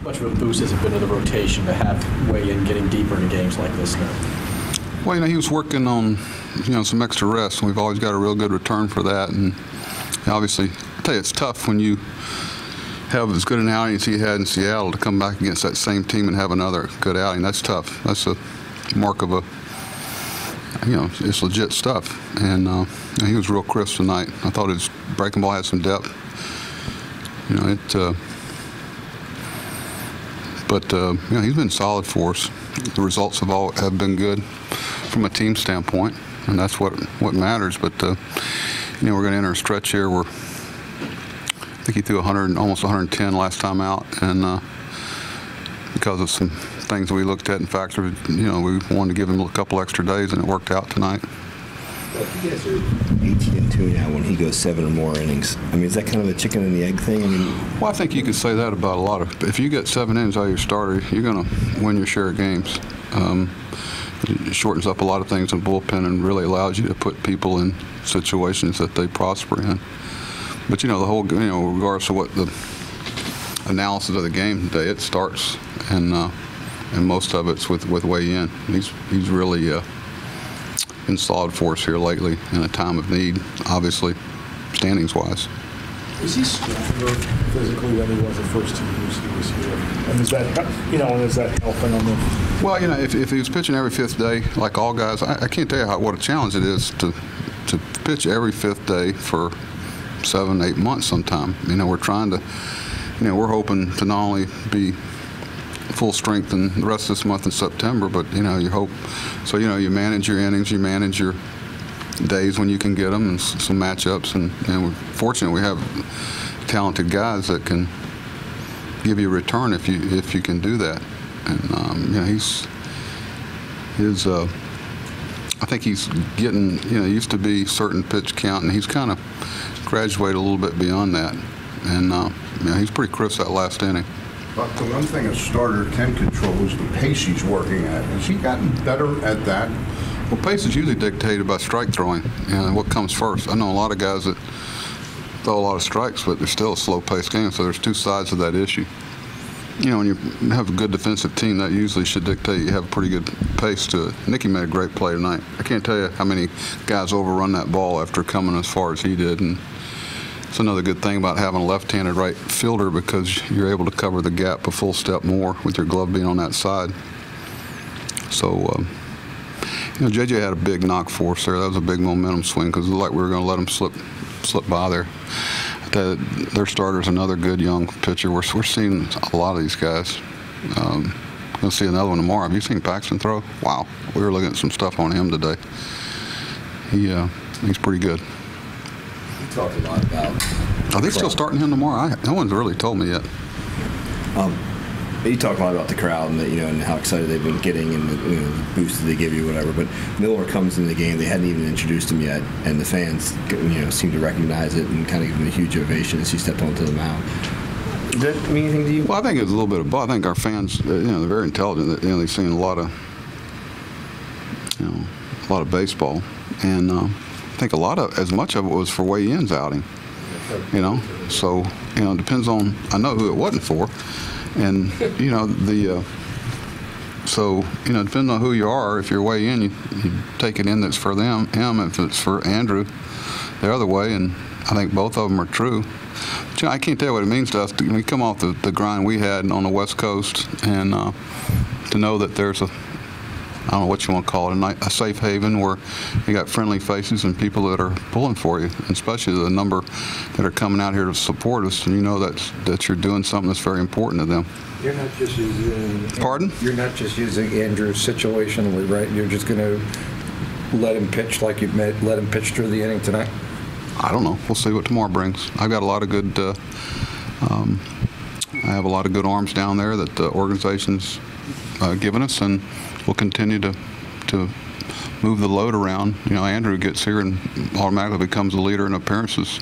much of a boost has it been to the rotation to have Way in getting deeper into games like this now? Well, he was working on, some extra rest, and we've always got a real good return for that. And obviously, I tell you, it's tough when you have as good an outing as he had in Seattle to come back against that same team and have another good outing. That's tough. That's a mark of it's legit stuff. And he was real crisp tonight. I thought his breaking ball had some depth. He's been solid for us. The results have been good from a team standpoint, and that's what matters. But we're going to enter a stretch here where I think he threw almost 110 last time out, and because of some things we looked at and factored, we wanted to give him a couple extra days, and it worked out tonight. Well, you guys are 18-2 now when he goes 7 or more innings. I mean, is that kind of a chicken and the egg thing? Well, I think you could say that about a lot of. If you get 7 innings out of your starter, you're going to win your share of games. It shortens up a lot of things in the bullpen and really allows you to put people in situations that they prosper in. But the whole, regardless of what the analysis of the game today, it starts, and most of it's with Way in. He's really been solid for us here lately in a time of need, obviously, standings-wise. Is he stronger physically than he was the first 2 years he was here? And is that helping on the? Well, if he was pitching every 5th day, like all guys, I can't tell you what a challenge it is to pitch every 5th day for 7, 8 months sometime. We're trying to, we're hoping to not only be full strength in the rest of this month in September, but you hope. So you manage your innings, you manage your days when you can get them, and some matchups, and we're fortunate we have talented guys that can give you a return if you can do that. And I think he's getting used to be certain pitch count, and he's kind of graduated a little bit beyond that, and he's pretty crisp that last inning. But the one thing a starter can control is the pace he's working at. Has he gotten better at that? Well, pace is usually dictated by strike throwing, and what comes first. I know a lot of guys that throw a lot of strikes, but they're still a slow-paced game, so there's two sides of that issue. When you have a good defensive team, that usually should dictate you have a pretty good pace to it. Nicky made a great play tonight. I can't tell you how many guys overrun that ball after coming as far as he did, and it's another good thing about having a left-handed right fielder, because you're able to cover the gap a full step more with your glove being on that side. So, JJ had a big knock for us there. That was a big momentum swing, because it looked like we were going to let him slip by there. Their starter's another good young pitcher. We're seeing a lot of these guys. We'll see another one tomorrow. Have you seen Paxton throw? Wow, we were looking at some stuff on him today. He's pretty good. You talked a lot about. Are they still starting him tomorrow? No one's really told me yet. You talk a lot about the crowd and and how excited they've been getting, and the boost that they give you, whatever. But Miller comes in the game; they hadn't even introduced him yet, and the fans, seem to recognize it and kind of give him a huge ovation as he stepped onto the mound. Does that mean anything to you? Well, I think it's a little bit of both. I think our fans, they're very intelligent. They've seen a lot of, baseball, and I think as much of it was for Way-In's outing. So it depends on. I know who it wasn't for. And so depending on who you are, if you're Way in, you take it in that's for him. If it's for Andrew, the other way. And I think both of them are true. But, I can't tell you what it means to us. We come off the grind we had on the West Coast, and to know that there's I don't know what you want to call it, a safe haven where you got friendly faces and people that are pulling for you, and especially the number that are coming out here to support us, and that you're doing something that's very important to them. You're not just using. Pardon? You're not just using Andrew's situation, right? You're just going to let him pitch like you let him pitch through the inning tonight. I don't know. We'll see what tomorrow brings. I've got a lot of good. I have a lot of good arms down there that the organization's given us, and we'll continue to move the load around. Andrew gets here and automatically becomes a leader in appearances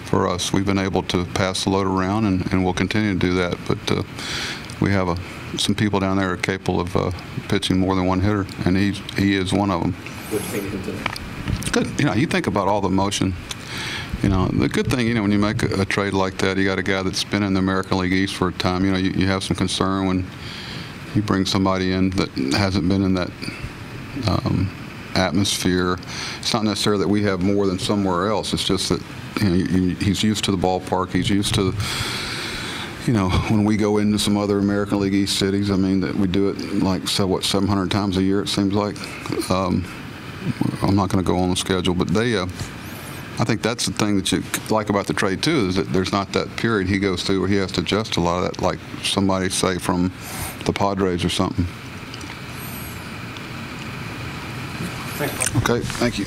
for us. We've been able to pass the load around, and we'll continue to do that. But we have some people down there are capable of pitching more than one hitter, and he is one of them. What do you think of him today? Good. You think about all the motion. The good thing, when you make a trade like that, you got a guy that's been in the American League East for a time. You have some concern when you bring somebody in that hasn't been in that atmosphere. It's not necessarily that we have more than somewhere else. It's just that he's used to the ballpark. He's used to, when we go into some other American League East cities, that we do it like 700 times a year, it seems like. I'm not going to go on the schedule, but I think that's the thing that you like about the trade too, is that there's not that period he goes through where he has to adjust a lot of that, like somebody say from the Padres or something. Okay, thank you.